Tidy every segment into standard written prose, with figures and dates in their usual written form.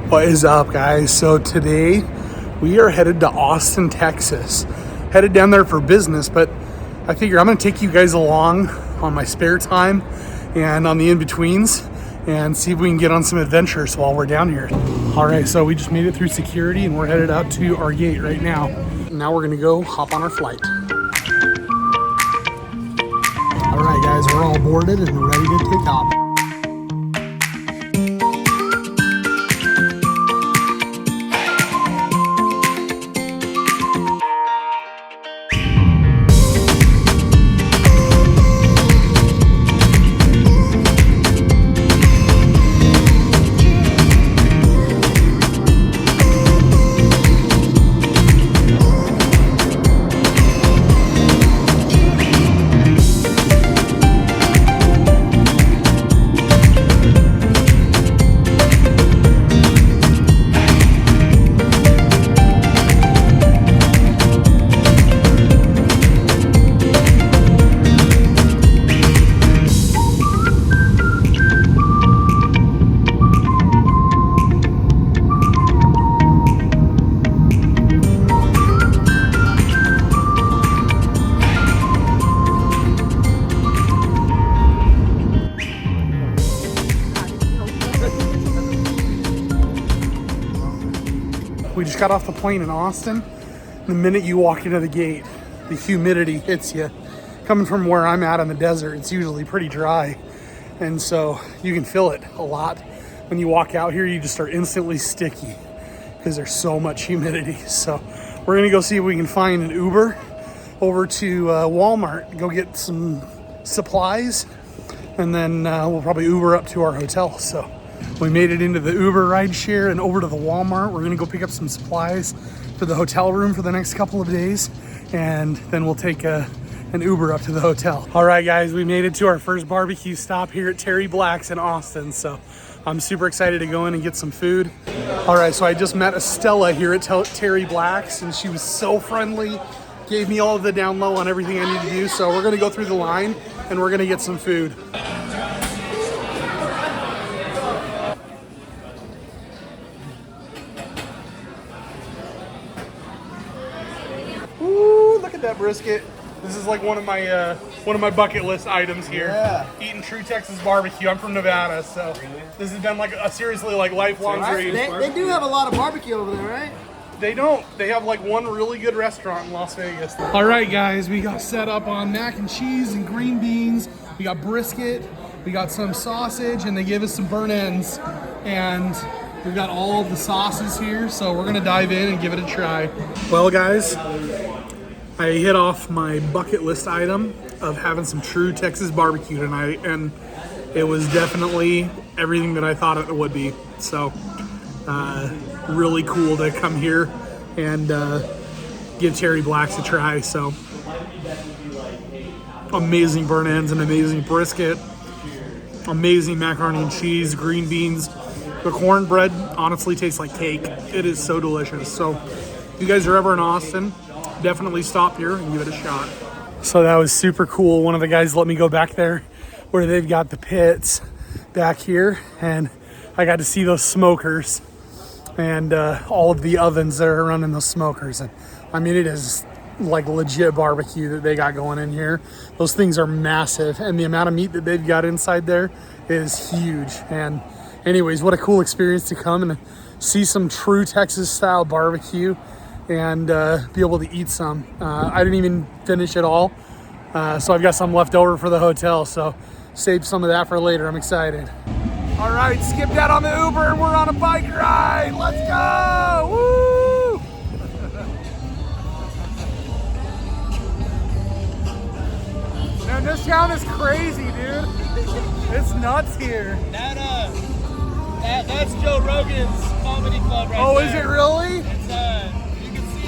What is up, guys? So today we are headed to Austin, Texas. Headed down there for business, but I figure I'm gonna take you guys along on my spare time and on the in-betweens and see if we can get on some adventures while we're down here. All right, so we just made it through security and we're headed out to our gate right now. Now we're gonna go hop on our flight. All right, guys, we're all boarded and ready to take off. We just got off the plane in Austin. The minute you walk into the gate, the humidity hits you. Coming from where I'm at in the desert, it's usually pretty dry. And so you can feel it a lot. When you walk out here, you just start instantly sticky because there's so much humidity. So we're gonna go see if we can find an Uber over to Walmart, go get some supplies, and then we'll probably Uber up to our hotel. So we made it into the Uber ride share and over to the Walmart. We're gonna go pick up some supplies for the hotel room for the next couple of days, and then we'll take an Uber up to the hotel. All right, guys, we made it to our first barbecue stop here at Terry Black's in Austin. So I'm super excited to go in and get some food. All right, so I just met Estella here at Terry Black's, and she was so friendly, gave me all of the down low on everything I need to do. So we're gonna go through the line and we're gonna get some food. Look at that brisket. This is like one of my bucket list items here. Yeah. Eating true Texas barbecue. I'm from Nevada, so this has been like a seriously like lifelong dream. They do have a lot of barbecue over there, right? They don't. They have like one really good restaurant in Las Vegas. All right, guys, we got set up on mac and cheese and green beans. We got brisket. We got some sausage, and they gave us some burnt ends. And we've got all of the sauces here, so we're gonna dive in and give it a try. Well, guys, I hit off my bucket list item of having some true Texas barbecue tonight, and it was definitely everything that I thought it would be. So, really cool to come here and give Terry Black's a try. So, amazing burnt ends and amazing brisket, amazing macaroni and cheese, green beans. The cornbread honestly tastes like cake. It is so delicious. So, if you guys are ever in Austin, definitely stop here and give it a shot. So that was super cool. One of the guys let me go back there where they've got the pits back here, and I got to see those smokers and all of the ovens that are running those smokers. And I mean, it is like legit barbecue that they got going in here. Those things are massive, and the amount of meat that they've got inside there is huge. And anyways, what a cool experience to come and see some true Texas style barbecue and be able to eat some. I didn't even finish it all, so I've got some left over for the hotel, so save some of that for later. I'm excited. All right, skipped out on the Uber and we're on a bike ride. Let's go! Woo! Man, this town is crazy, dude. It's nuts here. That's Joe Rogan's comedy club right there. Oh, is it really?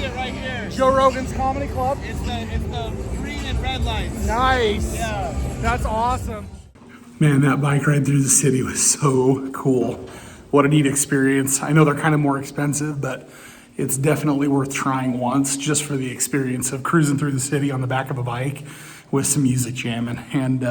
It right here. Joe Rogan's Comedy Club? It's the green and red lights. Nice. Yeah. That's awesome. Man, that bike ride through the city was so cool. What a neat experience. I know they're kind of more expensive, but it's definitely worth trying once just for the experience of cruising through the city on the back of a bike with some music jamming. And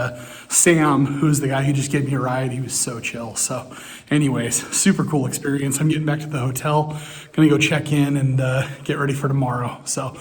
Sam, who's the guy who just gave me a ride, he was so chill. So anyways, super cool experience. I'm getting back to the hotel, gonna go check in and get ready for tomorrow. So,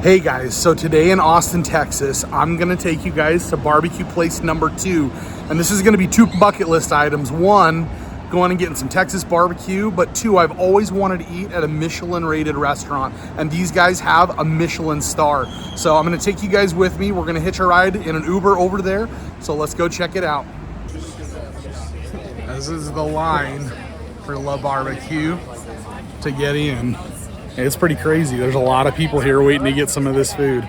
hey guys, so today in Austin, Texas, I'm gonna take you guys to barbecue place number 2. And this is gonna be 2 bucket list items. 1, going and getting some Texas barbecue, but 2, I've always wanted to eat at a Michelin rated restaurant, and these guys have a Michelin star. So I'm gonna take you guys with me. We're gonna hitch a ride in an Uber over there. So let's go check it out. This is the line for La Barbecue to get in. It's pretty crazy. There's a lot of people here waiting to get some of this food.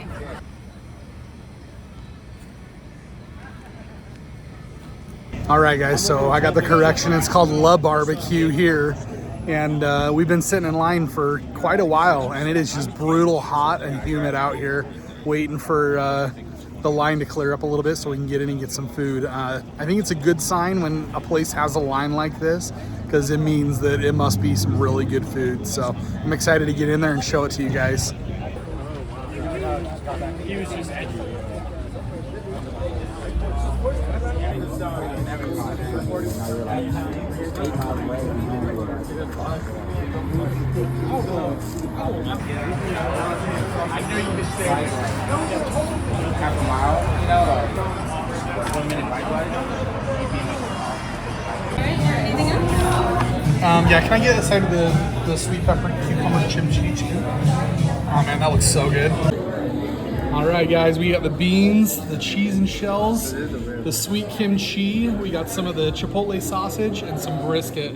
All right, guys, so I got the correction. It's called La Barbecue here. And we've been sitting in line for quite a while, and it is just brutal hot and humid out here, waiting for the line to clear up a little bit so we can get in and get some food. I think it's a good sign when a place has a line like this, because it means that it must be some really good food. So I'm excited to get in there and show it to you guys. Half a mile, 1 minute bike ride. Anything else? Yeah, can I get a side of the sweet pepper cucumber kimchi too? Oh man, that looks so good. All right, guys, we got the beans, the cheese and shells, the sweet kimchi. We got some of the chipotle sausage and some brisket.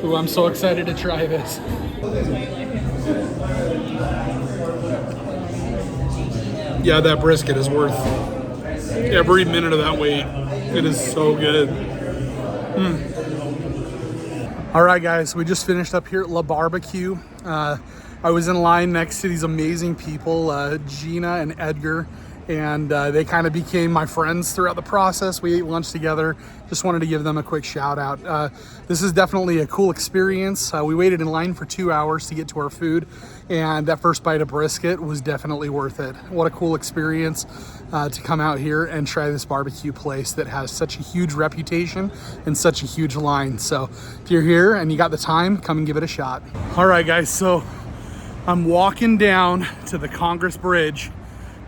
Ooh, I'm so excited to try this. Yeah, that brisket is worth every minute of that wait. It is so good. All right, guys, we just finished up here at La Barbecue. I was in line next to these amazing people, Gina and Edgar, and they kind of became my friends throughout the process. We ate lunch together. Just wanted to give them a quick shout out. This is definitely a cool experience. We waited in line for 2 hours to get to our food, and that first bite of brisket was definitely worth it. What a cool experience to come out here and try this barbecue place that has such a huge reputation and such a huge line. So if you're here and you got the time, come and give it a shot. All right, guys, so I'm walking down to the Congress Bridge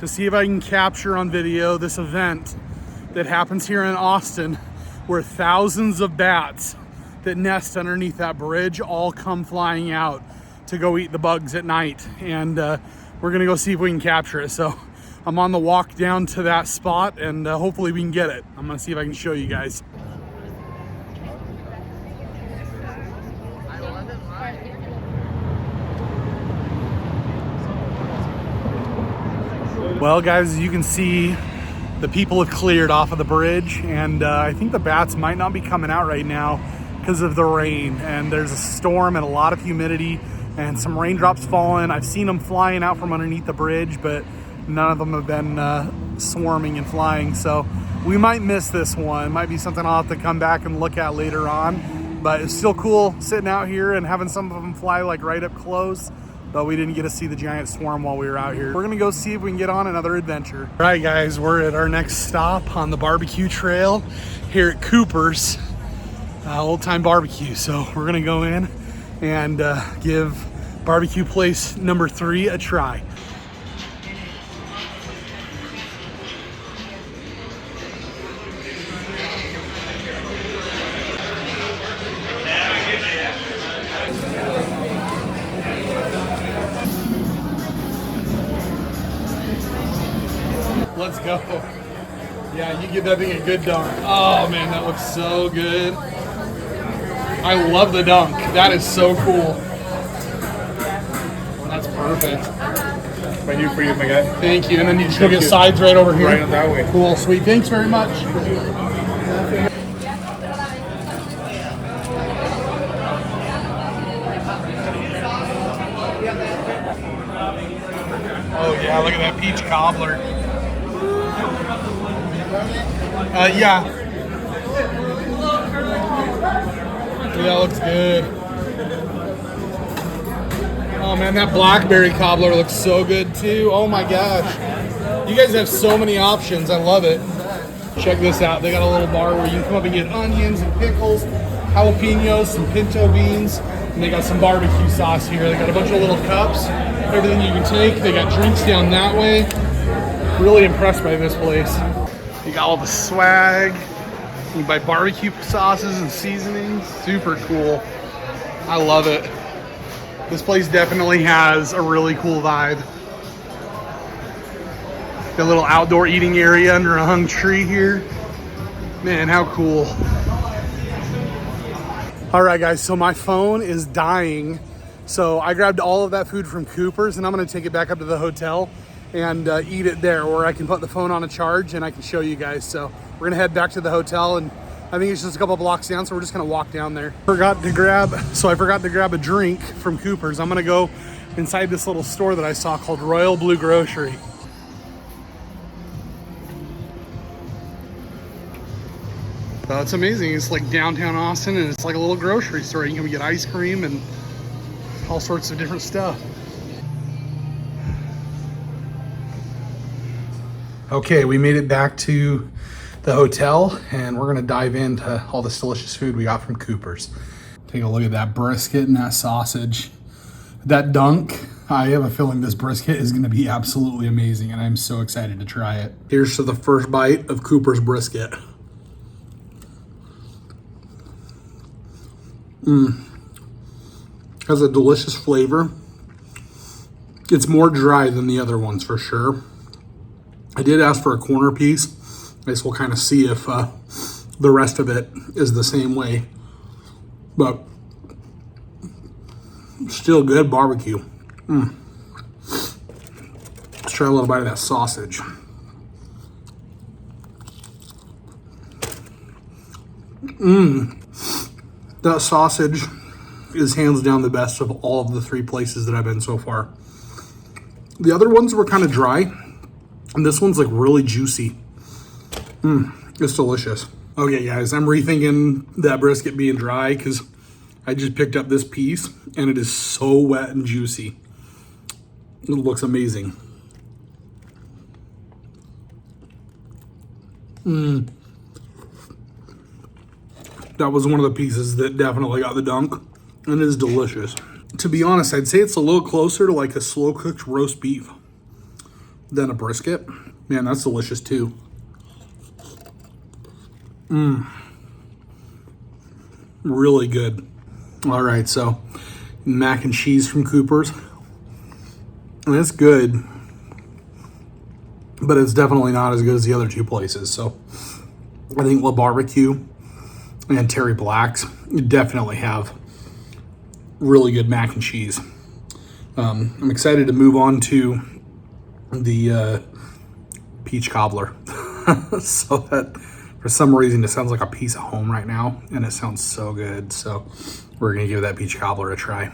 to see if I can capture on video this event that happens here in Austin, where thousands of bats that nest underneath that bridge all come flying out to go eat the bugs at night. And we're gonna go see if we can capture it. So I'm on the walk down to that spot, and hopefully we can get it. I'm gonna see if I can show you guys. Well, guys, as you can see, the people have cleared off of the bridge, and I think the bats might not be coming out right now because of the rain. And there's a storm and a lot of humidity and some raindrops falling. I've seen them flying out from underneath the bridge, but none of them have been swarming and flying. So we might miss this one. Might be something I'll have to come back and look at later on. But it's still cool sitting out here and having some of them fly like right up close. But we didn't get to see the giant swarm while we were out here. We're gonna go see if we can get on another adventure. All right, guys, we're at our next stop on the barbecue trail here at Cooper's Old Time Barbecue. So we're gonna go in and give barbecue place number 3 a try. Let's go. Yeah, you give that thing a good dunk. Oh man, that looks so good. I love the dunk. That is so cool. That's perfect. Right here for you, my guy. Thank you. And then you just go get sides right over here. Right on that way. Cool, sweet. Thanks very much. Oh yeah, look at that peach cobbler. Yeah. That looks good. Oh man, that blackberry cobbler looks so good too. Oh my gosh. You guys have so many options. I love it. Check this out. They got a little bar where you can come up and get onions and pickles, jalapenos, some pinto beans, and they got some barbecue sauce here. They got a bunch of little cups, everything you can take. They got drinks down that way. Really impressed by this place. You got all the swag. You can buy barbecue sauces and seasonings. Super cool. I love it. This place definitely has a really cool vibe. Got a little outdoor eating area under a hung tree here. Man, how cool. All right, guys, so my phone is dying. So I grabbed all of that food from Cooper's and I'm gonna take it back up to the hotel and eat it there, or I can put the phone on a charge and I can show you guys. So we're gonna head back to the hotel, and I think it's just a couple blocks down, so we're just gonna walk down there. I forgot to grab a drink from Cooper's. I'm gonna go inside this little store that I saw called Royal Blue Grocery. Oh, it's amazing. It's like downtown Austin, and it's like a little grocery store. You can get ice cream and all sorts of different stuff. Okay, we made it back to the hotel, and we're gonna dive into all this delicious food we got from Cooper's. Take a look at that brisket and that sausage. That dunk, I have a feeling this brisket is gonna be absolutely amazing, and I'm so excited to try it. Here's to the first bite of Cooper's brisket. Has a delicious flavor. It's more dry than the other ones for sure. I did ask for a corner piece. I guess we'll kind of see if the rest of it is the same way. But still good barbecue. Let's try a little bite of that sausage. That sausage is hands down the best of all of the 3 places that I've been so far. The other ones were kind of dry, and this one's like really juicy. It's delicious. Okay, guys, I'm rethinking that brisket being dry because I just picked up this piece and it is so wet and juicy. It looks amazing. That was one of the pieces that definitely got the dunk, and it is delicious. To be honest, I'd say it's a little closer to like a slow cooked roast beef than a brisket. Man, that's delicious too. Really good. All right, so mac and cheese from Cooper's. And it's good, but it's definitely not as good as the other 2 places. So I think La Barbecue and Terry Black's definitely have really good mac and cheese. I'm excited to move on to the peach cobbler. So that, for some reason, it sounds like a piece of home right now, and it sounds so good. So we're gonna give that peach cobbler a try.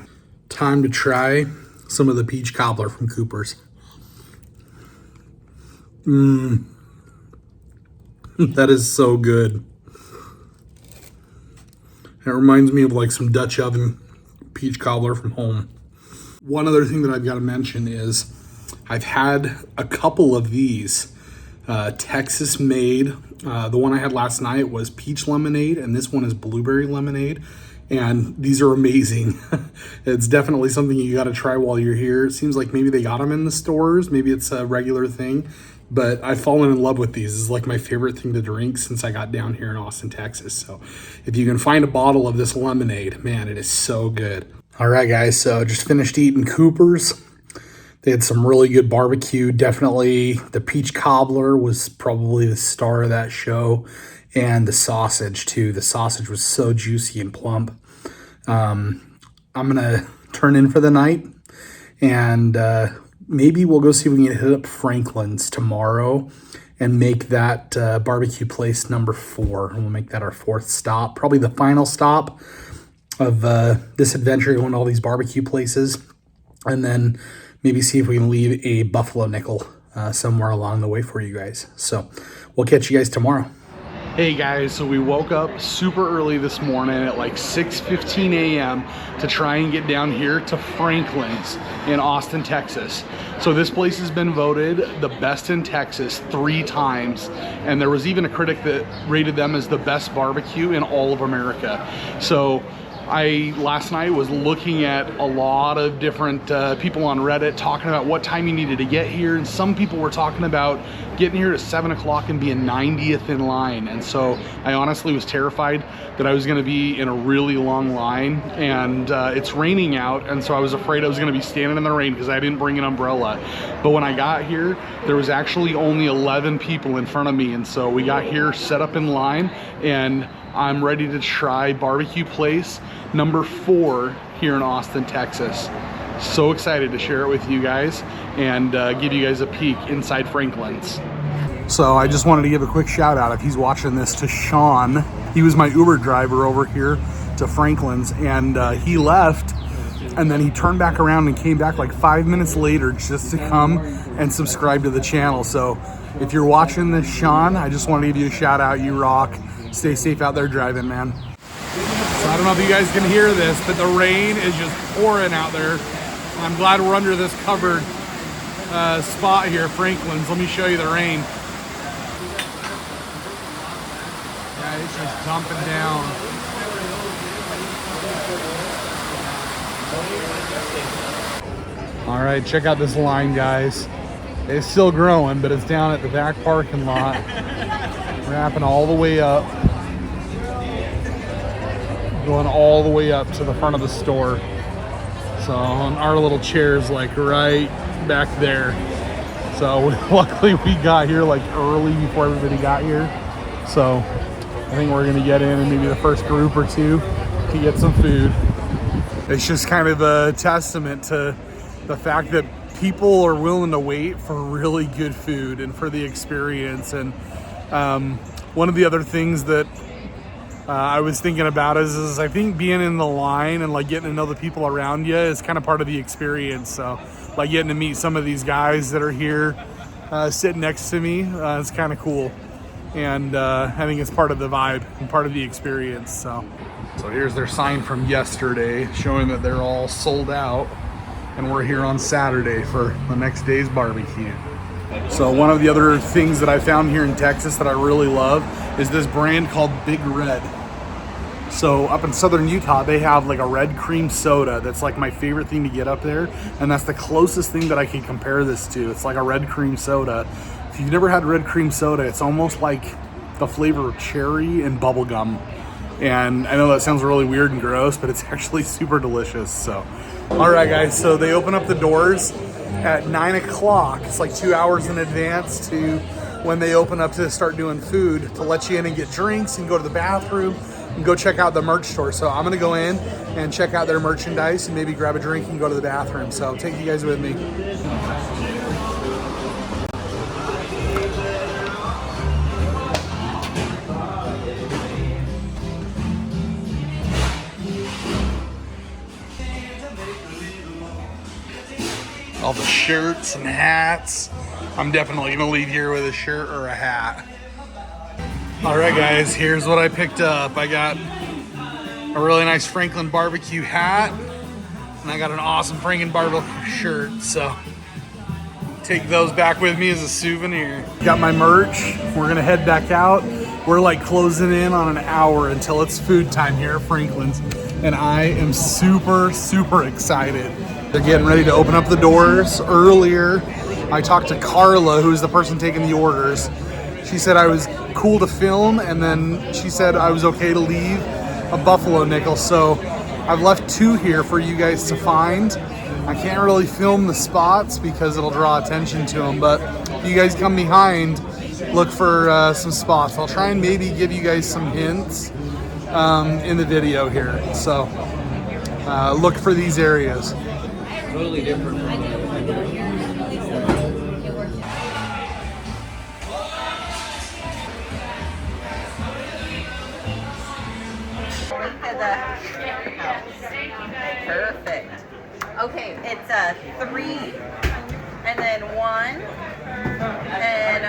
Time to try some of the peach cobbler from Cooper's. That is so good. It reminds me of like some Dutch oven peach cobbler from home. One other thing that I've got to mention is I've had a couple of these Texas made. The one I had last night was peach lemonade, and this one is blueberry lemonade. And these are amazing. It's definitely something you got to try while you're here. It seems like maybe they got them in the stores. Maybe it's a regular thing. But I've fallen in love with these. This is like my favorite thing to drink since I got down here in Austin, Texas. So if you can find a bottle of this lemonade, man, it is so good. All right, guys, so just finished eating Cooper's. They had some really good barbecue. Definitely the peach cobbler was probably the star of that show. And the sausage, too. The sausage was so juicy and plump. I'm going to turn in for the night. And maybe we'll go see if we can hit up Franklin's tomorrow and make that barbecue place number 4. And we'll make that our 4th stop. Probably the final stop of this adventure, going to all these barbecue places. And then maybe see if we can leave a buffalo nickel somewhere along the way for you guys. So we'll catch you guys tomorrow. Hey guys, so we woke up super early this morning at like 6:15 a.m. to try and get down here to Franklin's in Austin, Texas. So this place has been voted the best in Texas 3 times, and there was even a critic that rated them as the best barbecue in all of America. So last night was looking at a lot of different people on Reddit talking about what time you needed to get here, and some people were talking about getting here at 7 o'clock and being 90th in line. And so I honestly was terrified that I was going to be in a really long line, and it's raining out, and so I was afraid I was going to be standing in the rain because I didn't bring an umbrella. But when I got here, there was actually only 11 people in front of me, and so we got here, set up in line, and I'm ready to try barbecue place number 4 here in Austin, Texas. So excited to share it with you guys and give you guys a peek inside Franklin's. So I just wanted to give a quick shout out, if he's watching this, to Sean. He was my Uber driver over here to Franklin's, and he left, and then he turned back around and came back like 5 minutes later just to come and subscribe to the channel. So if you're watching this, Sean, I just want to give you a shout out. You rock. Stay safe out there driving, man. So I don't know if you guys can hear this, but the rain is just pouring out there. I'm glad we're under this covered spot here, Franklin's. Let me show you the rain. Yeah, it's just dumping down. All right, check out this line, guys. It's still growing, but it's down at the back parking lot. Wrapping all the way up. Going all the way up to the front of the store. So our little chair's like right back there. So luckily we got here like early before everybody got here. So I think we're gonna get in and maybe the first group or two to get some food. It's just kind of a testament to the fact that people are willing to wait for really good food and for the experience. And one of the other things that I was thinking about is I think being in the line and like getting to know the people around you is kind of part of the experience. So like getting to meet some of these guys that are here sitting next to me, it's kind of cool. And I think it's part of the vibe and part of the experience. So here's their sign from yesterday showing that they're all sold out, and we're here on Saturday for the next day's barbecue. So one of the other things that I found here in Texas that I really love is this brand called Big Red. So up in southern Utah, they have like a red cream soda that's like my favorite thing to get up there, and that's the closest thing that I can compare this to. It's like a red cream soda. If you've never had red cream soda, it's almost like the flavor of cherry and bubble gum. And I know that sounds really weird and gross, but it's actually super delicious. So, all right guys, so they open up the doors at 9 o'clock. It's like 2 hours in advance to when they open up to start doing food, to let you in and get drinks and go to the bathroom and go check out the merch store. So I'm gonna go in and check out their merchandise and maybe grab a drink and go to the bathroom. So I'll take you guys with me. All the shirts and hats. I'm definitely gonna leave here with a shirt or a hat. All right guys, here's what I picked up. I got a really nice Franklin barbecue hat, and I got an awesome Franklin barbecue shirt. So take those back with me as a souvenir. Got my merch. We're gonna head back out. We're like closing in on an hour until it's food time here at Franklin's, and I am super, super excited. They're getting ready to open up the doors. Earlier, I talked to Carla, who's the person taking the orders. She said I was cool to film, and then she said I was okay to leave a buffalo nickel. So I've left 2 here for you guys to find. I can't really film the spots because it'll draw attention to them, but if you guys come behind, look for some spots. I'll try and maybe give you guys some hints in the video here. So look for these areas. Totally different. Perfect. Okay, it's a 3 and then 1, and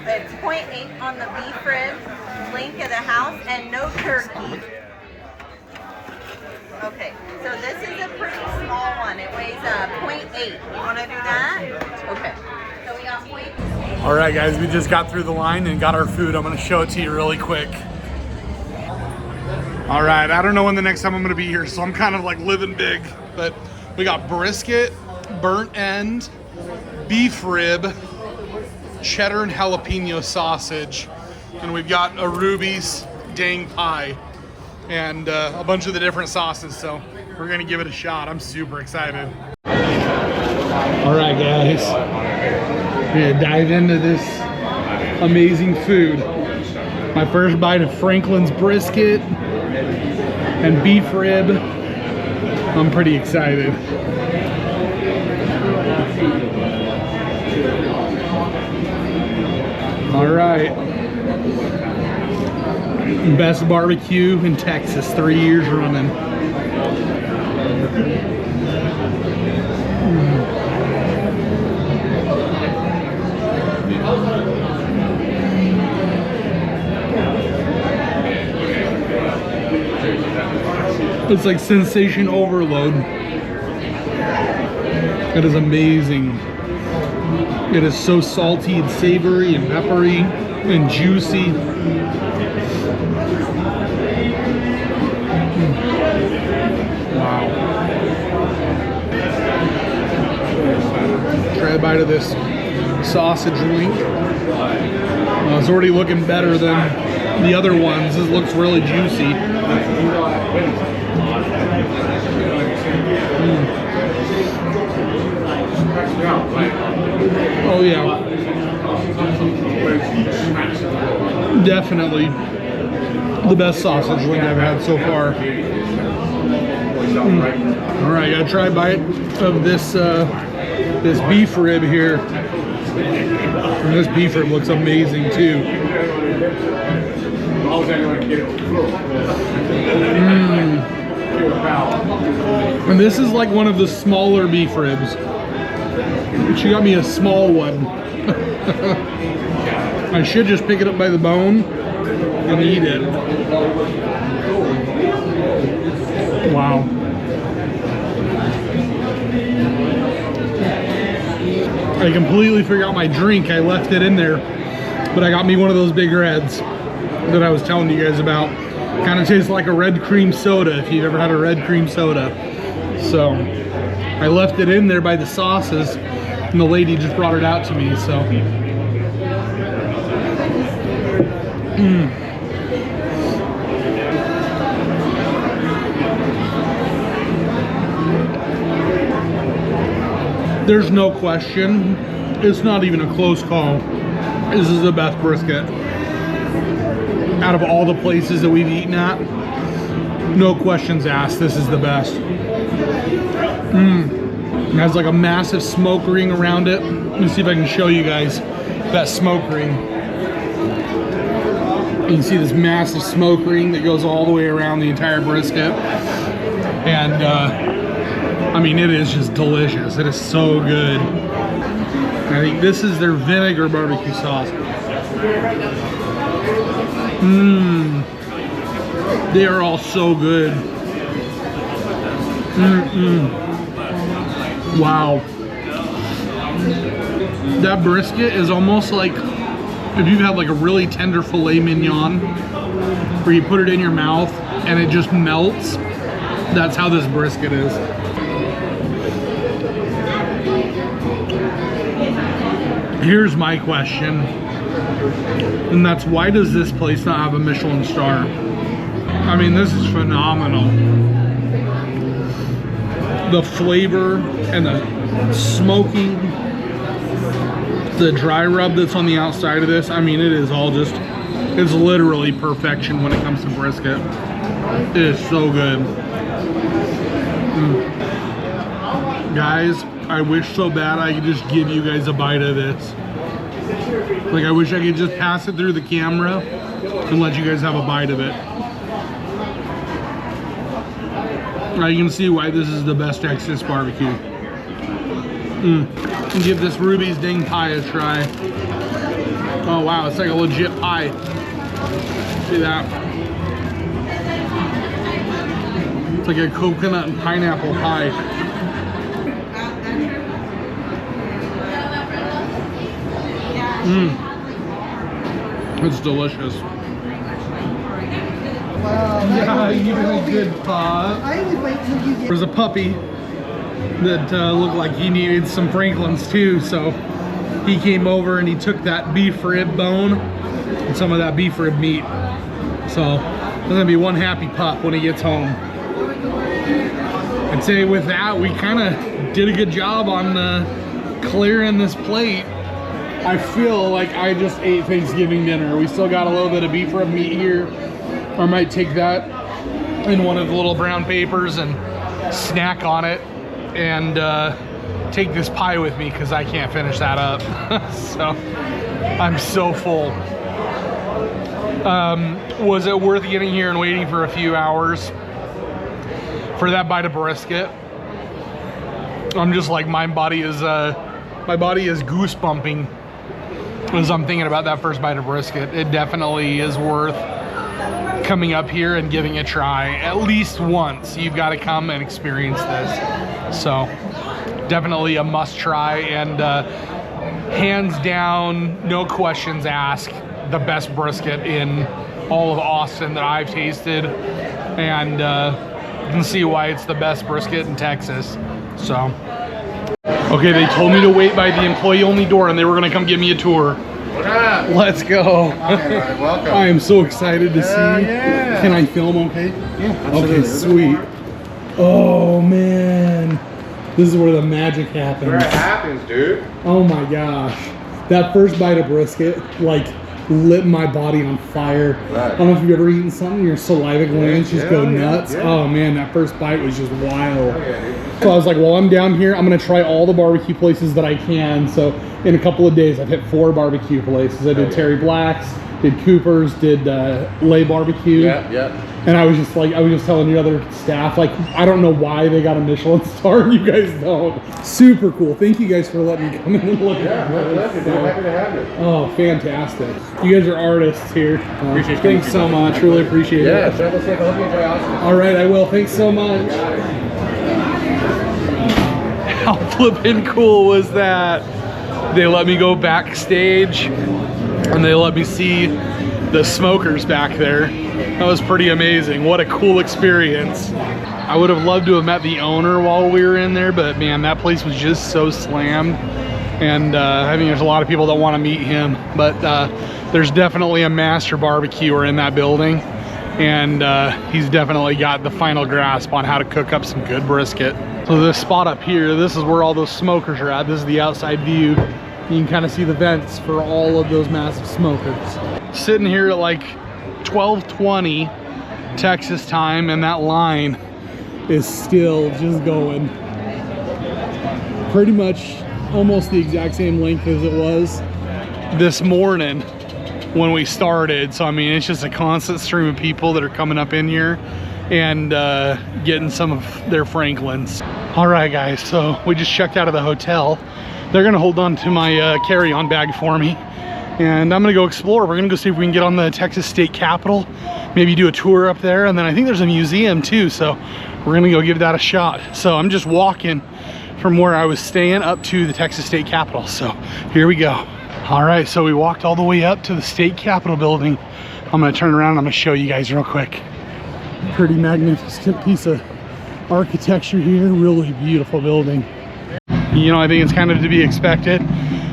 it's 0.8 on the beef rib, link of the house and no turkey. Okay, so this is a pretty small one. It weighs 0.8. You want to do that? Okay. So we got 0.8. All right, guys, we just got through the line and got our food. I'm gonna show it to you really quick. All right, I don't know when the next time I'm gonna be here, so I'm kind of like living big, but we got brisket, burnt end, beef rib, cheddar and jalapeno sausage, and we've got a Ruby's dang pie, and a bunch of the different sauces, so we're gonna give it a shot. I'm super excited. All right, guys, we're gonna dive into this amazing food. My first bite of Franklin's brisket and beef rib. I'm pretty excited. All right. Best barbecue in Texas, 3 years running. It's like sensation overload. It is amazing. It is so salty and savory and peppery and juicy. Wow. Try a bite of this sausage link. It's already looking better than the other ones. This looks really juicy. Oh yeah, definitely the best sausage wing I've had so far. All right, gotta try a bite of this this beef rib here. And this beef rib looks amazing too. And this is like one of the smaller beef ribs. She got me a small one. I should just pick it up by the bone and eat it. Wow. I completely forgot my drink. I left it in there, but I got me one of those big reds that I was telling you guys about. Kind of tastes like a red cream soda if you've ever had a red cream soda. So I left it in there by the sauces, and the lady just brought it out to me, so. There's no question. It's not even a close call. This is the best brisket. Out of all the places that we've eaten at, no questions asked, this is the best. It has like a massive smoke ring around it. Let me see if I can show you guys that smoke ring. You can see this massive smoke ring that goes all the way around the entire brisket. And I mean, it is just delicious. It is so good. I think this is their vinegar barbecue sauce. They are all so good. Wow. That brisket is almost like if you've had like a really tender filet mignon where you put it in your mouth and it just melts. That's how this brisket is. Here's my question, and that's why does this place not have a Michelin star? I mean, this is phenomenal. The flavor and the smoking, the dry rub that's on the outside of this, I mean, it is all just, it's literally perfection when it comes to brisket. It is so good. Guys, I wish so bad I could just give you guys a bite of this. Like, I wish I could just pass it through the camera and let you guys have a bite of it. Now you can see why this is the best Texas barbecue. Give this Ruby's dang pie a try. Oh wow, it's like a legit pie. See that? It's like a coconut and pineapple pie. It's delicious. Yeah, you did a good pop. There's a puppy that looked like he needed some Franklins too, so he came over and he took that beef rib bone and some of that beef rib meat. So there's gonna be one happy pup when he gets home. I'd say with that, we kind of did a good job on clearing this plate. I feel like I just ate Thanksgiving dinner. We still got a little bit of beef rib meat here. I might take that in one of the little brown papers and snack on it and take this pie with me because I can't finish that up. So I'm so full. Was it worth getting here and waiting for a few hours for that bite of brisket? I'm just like, my body is goose bumping as I'm thinking about that first bite of brisket. It definitely is worth coming up here and giving it a try at least once. You've got to come and experience this. So definitely a must try, and hands down, no questions asked, the best brisket in all of Austin that I've tasted, and you can see why it's the best brisket in Texas. So okay, they told me to wait by the employee only door and they were gonna come give me a tour. What up? Let's go. Right, welcome. I am so excited to see. Yeah. Can I film okay? Yeah, Okay, sweet. Oh man, this is where the magic happens. Where it happens, dude. Oh my gosh. That first bite of brisket, like, lit my body on fire. Right. I don't know if you've ever eaten something, your saliva glands just go yeah, nuts. yeah. Oh man, that first bite was just wild. Oh, yeah, dude. So I was like, well, I'm down here, I'm gonna try all the barbecue places that I can. So in a couple of days, I've hit 4 barbecue places. I did Terry Black's, did Cooper's, did Lay Barbecue. Yeah. And I was just telling the other staff, like, I don't know why they got a Michelin star and you guys don't. Super cool. Thank you guys for letting me come in and look at this. Happy to have you. Oh, fantastic. You guys are artists here. Appreciate Thanks so much. Really appreciate Yeah, it. travel safe. I hope you enjoy Austin. All right, I will. Thanks so much. How flippin' cool was that? They let me go backstage and they let me see the smokers back there. That was pretty amazing. What a cool experience. I would have loved to have met the owner while we were in there, but man, that place was just so slammed. And I mean, there's a lot of people that want to meet him, but there's definitely a master barbecuer in that building. And he's definitely got the final grasp on how to cook up some good brisket. So this spot up here, this is where all those smokers are at. This is the outside view. You can kind of see the vents for all of those massive smokers. Sitting here at like 12:20 Texas time, and that line is still just going. Pretty much almost the exact same length as it was this morning when we started. So I mean, it's just a constant stream of people that are coming up in here and getting some of their Franklins. All right guys, so we just checked out of the hotel. They're gonna hold on to my carry-on bag for me, and I'm gonna go explore. We're gonna go see if we can get on the Texas State Capitol, maybe do a tour up there, and then I think there's a museum too, so we're gonna go give that a shot. So I'm just walking from where I was staying up to the Texas State Capitol, so here we go. All right, so we walked all the way up to the State Capitol building. I'm gonna turn around and I'm gonna show you guys real quick. Pretty magnificent piece of architecture here, really beautiful building. You know, I think it's kind of to be expected.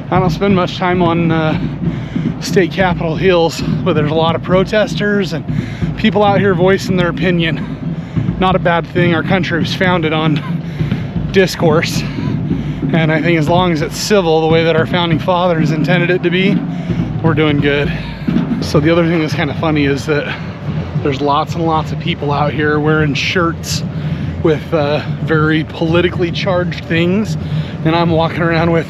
I don't spend much time on State Capitol Hills, but there's a lot of protesters and people out here voicing their opinion. Not a bad thing. Our country was founded on discourse, and I think as long as it's civil the way that our founding fathers intended it to be, we're doing good. So the other thing that's kind of funny is that there's lots and lots of people out here wearing shirts with very politically charged things, and I'm walking around with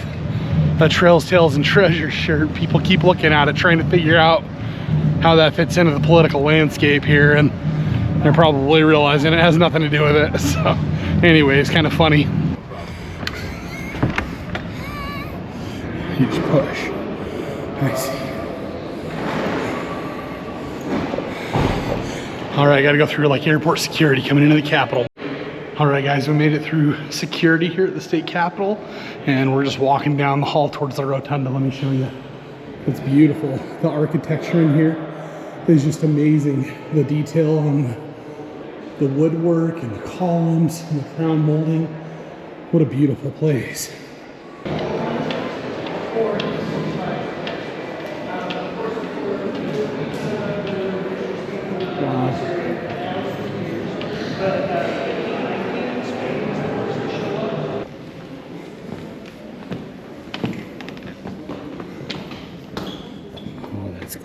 a Trails, Tales, and Treasures shirt. People keep looking at it, trying to figure out how that fits into the political landscape here, and they're probably realizing it has nothing to do with it. So anyway, it's kind of funny. You just push. I see. All right, I gotta go through like airport security coming into the Capitol. All right, guys, we made it through security here at the state Capitol, and we're just walking down the hall towards the rotunda. Let me show you. It's beautiful. The architecture in here is just amazing. The detail on the woodwork and the columns and the crown molding. What a beautiful place.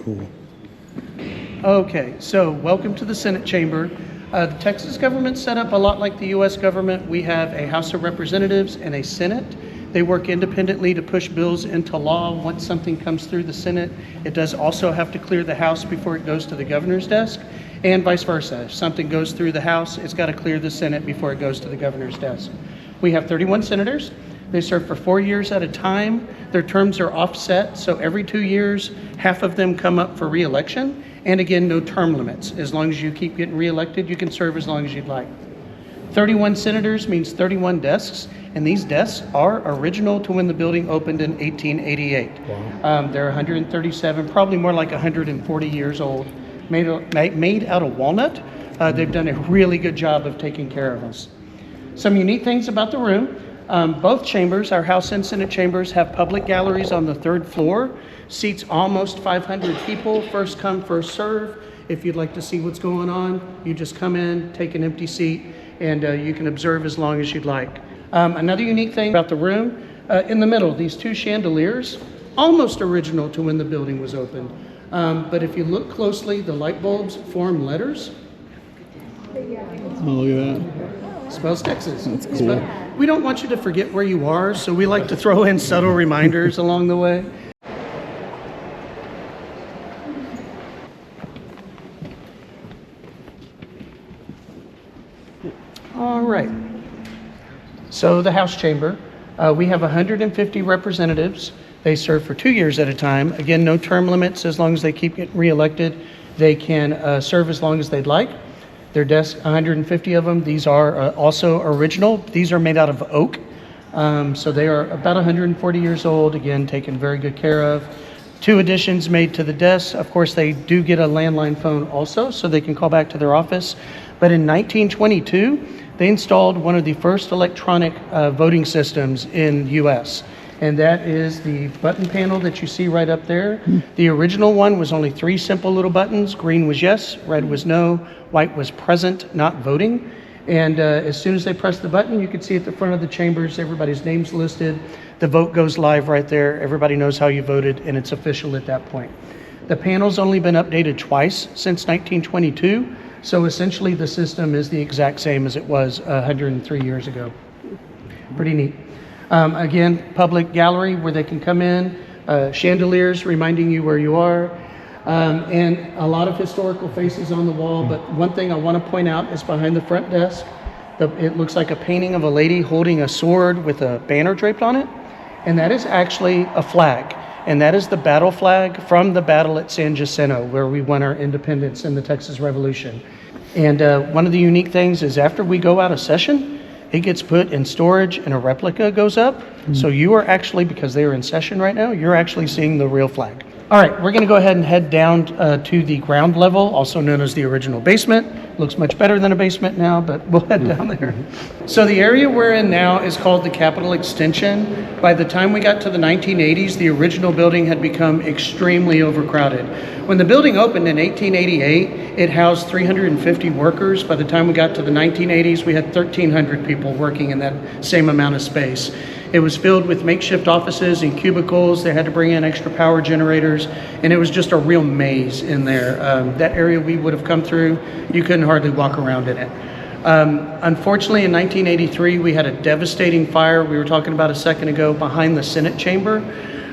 Cool. Okay, so welcome to the Senate chamber. The Texas government's set up a lot like the U.S. government. We have a House of Representatives and a Senate. They work independently to push bills into law. Once something comes through the Senate, it does also have to clear the House before it goes to the governor's desk, and vice versa. If something goes through the House, it's got to clear the Senate before it goes to the governor's desk. We have 31 senators. They serve for 4 years at a time. Their terms are offset, so every 2 years, half of them come up for re-election. And again, no term limits. As long as you keep getting re-elected, you can serve as long as you'd like. 31 senators means 31 desks, and these desks are original to when the building opened in 1888. Wow. They're 137, probably more like 140 years old, made out of walnut. They've done a really good job of taking care of us. Some unique things about the room. Both chambers, our House and Senate chambers, have public galleries on the 3rd floor. Seats almost 500 people, first come, first serve. If you'd like to see what's going on, you just come in, take an empty seat, and you can observe as long as you'd like. Another unique thing about the room, in the middle, these 2 chandeliers, almost original to when the building was opened. But if you look closely, the light bulbs form letters. Oh, look at that. Spells Texas. That's cool. We don't want you to forget where you are, so we like to throw in subtle reminders along the way. All right. So the House chamber, we have 150 representatives. They serve for 2 years at a time. Again, no term limits. As long as they keep getting reelected, they can serve as long as they'd like. Their desks, 150 of them. These are also original. These are made out of oak. So they are about 140 years old, again, taken very good care of. 2 additions made to the desks. Of course, they do get a landline phone also, so they can call back to their office. But in 1922, they installed one of the first electronic voting systems in the U.S., and that is the button panel that you see right up there. The original one was only 3 simple little buttons. Green was yes, red was no, white was present, not voting. And as soon as they press the button, you can see at the front of the chambers, everybody's name's listed. The vote goes live right there. Everybody knows how you voted, and it's official at that point. The panel's only been updated twice since 1922. So essentially the system is the exact same as it was 103 years ago. Pretty neat. Again, public gallery where they can come in, chandeliers reminding you where you are, and a lot of historical faces on the wall. But one thing I want to point out is behind the front desk, it looks like a painting of a lady holding a sword with a banner draped on it. And that is actually a flag. And that is the battle flag from the battle at San Jacinto, where we won our independence in the Texas Revolution. And one of the unique things is after we go out of session, it gets put in storage and a replica goes up. So you are actually, because they are in session right now, you're actually seeing the real flag. All right, we're going to go ahead and head down to the ground level, also known as the original basement. Looks much better than a basement now, but we'll head down there. So the area we're in now is called the Capitol Extension. By the time we got to the 1980s, the original building had become extremely overcrowded. When the building opened in 1888, it housed 350 workers. By the time we got to the 1980s, we had 1,300 people working in that same amount of space. It was filled with makeshift offices and cubicles. They had to bring in extra power generators, and it was just a real maze in there. That area we would have come through, you couldn't hardly walk around in it. Unfortunately, in 1983, we had a devastating fire we were talking about a second ago behind the Senate chamber.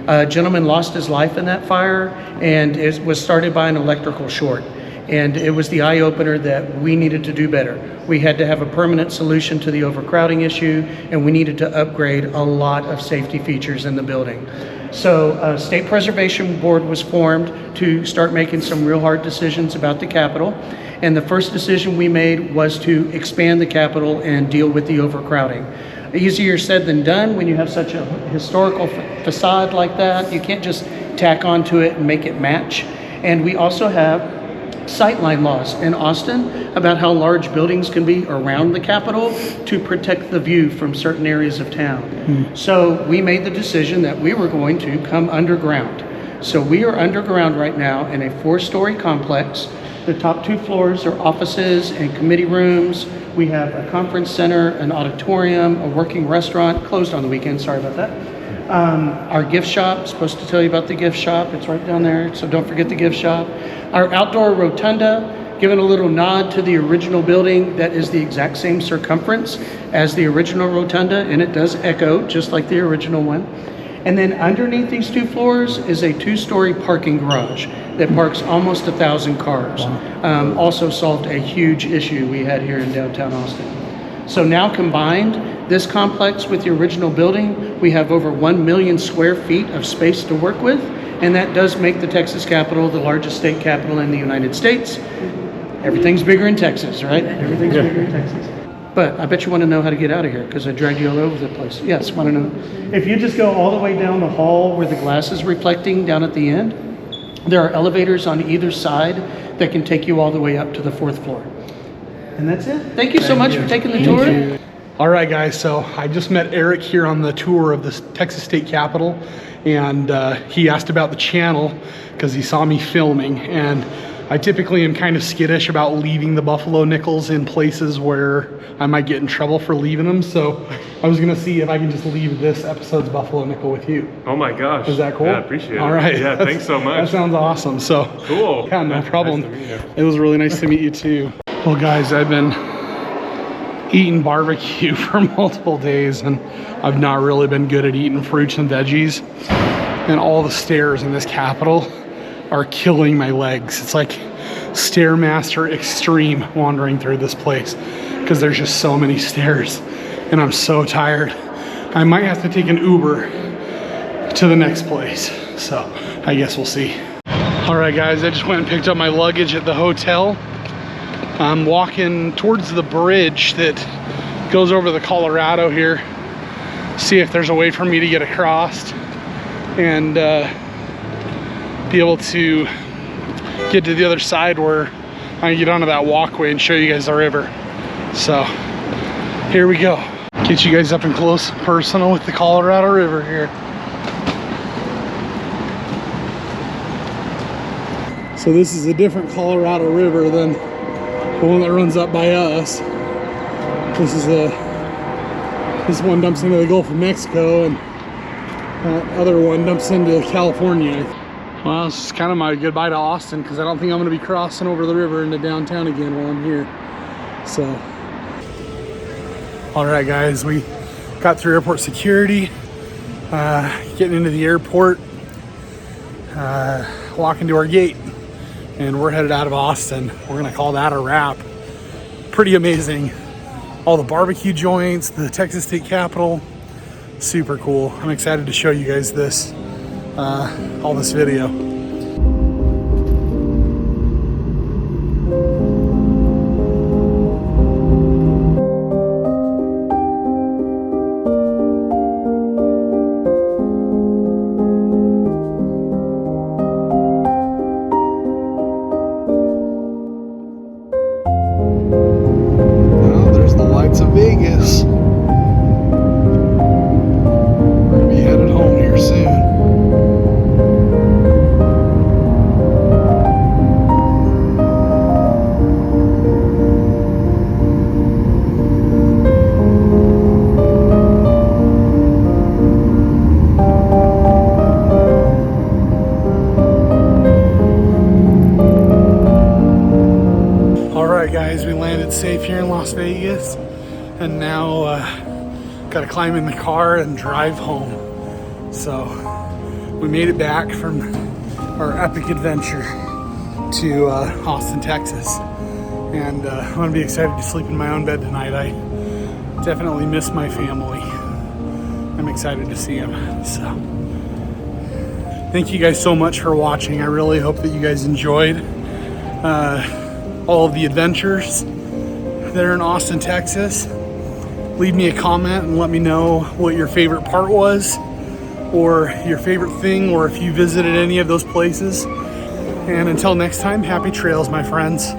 A gentleman lost his life in that fire, and it was started by an electrical short. And it was the eye-opener that we needed to do better. We had to have a permanent solution to the overcrowding issue, and we needed to upgrade a lot of safety features in the building. So a State Preservation Board was formed to start making some real hard decisions about the Capitol. And the first decision we made was to expand the Capitol and deal with the overcrowding. Easier said than done when you have such a historical facade like that. You can't just tack onto it and make it match. And we also have sightline laws in Austin about how large buildings can be around the Capitol to protect the view from certain areas of town. So we made the decision that we were going to come underground. So we are underground right now in a 4-story complex. The top 2 floors are offices and committee rooms. We have a conference center, an auditorium, a working restaurant, closed on the weekend, sorry about that. Our gift shop, supposed to tell you about the gift shop, it's right down there, so don't forget the gift shop. Our outdoor rotunda, giving a little nod to the original building, that is the exact same circumference as the original rotunda, and it does echo just like the original one. And then underneath these 2 floors is a 2-story parking garage that parks almost 1,000 cars. Also solved a huge issue we had here in downtown Austin. So now combined, this complex with the original building, we have over 1 million square feet of space to work with, and that does make the Texas Capitol the largest state capitol in the United States. Everything's bigger in Texas, right? Everything's bigger in Texas. But I bet you want to know how to get out of here because I dragged you all over the place. Yes, want to know. If you just go all the way down the hall where the glass is reflecting down at the end, there are elevators on either side that can take you all the way up to the 4th floor. And that's it. Thank you so much for taking the tour. All right, guys, so I just met Eric here on the tour of the Texas State Capitol, and he asked about the channel because he saw me filming, and I typically am kind of skittish about leaving the buffalo nickels in places where I might get in trouble for leaving them, so I was gonna see if I can just leave this episode's buffalo nickel with you. Oh my gosh. Is that cool? Yeah, appreciate it. All right. Yeah, thanks so much. That sounds awesome. So cool. Yeah, no problem. Nice to meet you. It was really nice to meet you too. Well, guys, I've been eating barbecue for multiple days, and I've not really been good at eating fruits and veggies. And all the stairs in this Capitol are killing my legs. It's like Stairmaster Extreme wandering through this place because there's just so many stairs, and I'm so tired. I might have to take an Uber to the next place, so I guess we'll see. All right, guys, I just went and picked up my luggage at the hotel. I'm walking towards the bridge that goes over the Colorado here, see if there's a way for me to get across and be able to get to the other side where I can get onto that walkway and show you guys the river. So here we go. Get you guys up and close and personal with the Colorado River here. So this is a different Colorado River than the one that runs up by us. This one dumps into the Gulf of Mexico, and that other one dumps into California. Well, this is kind of my goodbye to Austin because I don't think I'm going to be crossing over the river into downtown again while I'm here. So, all right, guys, we got through airport security, getting into the airport, walking to our gate, and we're headed out of Austin. We're going to call that a wrap. Pretty amazing. All the barbecue joints, the Texas State Capitol, super cool. I'm excited to show you guys this. All this video. Well, there's the lights of Vegas. We're gonna be headed home here soon. Guys, we landed safe here in Las Vegas, and now gotta climb in the car and drive home. So we made it back from our epic adventure. to Austin, Texas. And I'm going to be excited to sleep in my own bed tonight. I definitely miss my family. I'm excited to see them. So, thank you guys so much for watching. I really hope that you guys enjoyed all of the adventures that are in Austin, Texas. Leave me a comment and let me know what your favorite part was, or your favorite thing, or if you visited any of those places. And until next time, happy trails, my friends.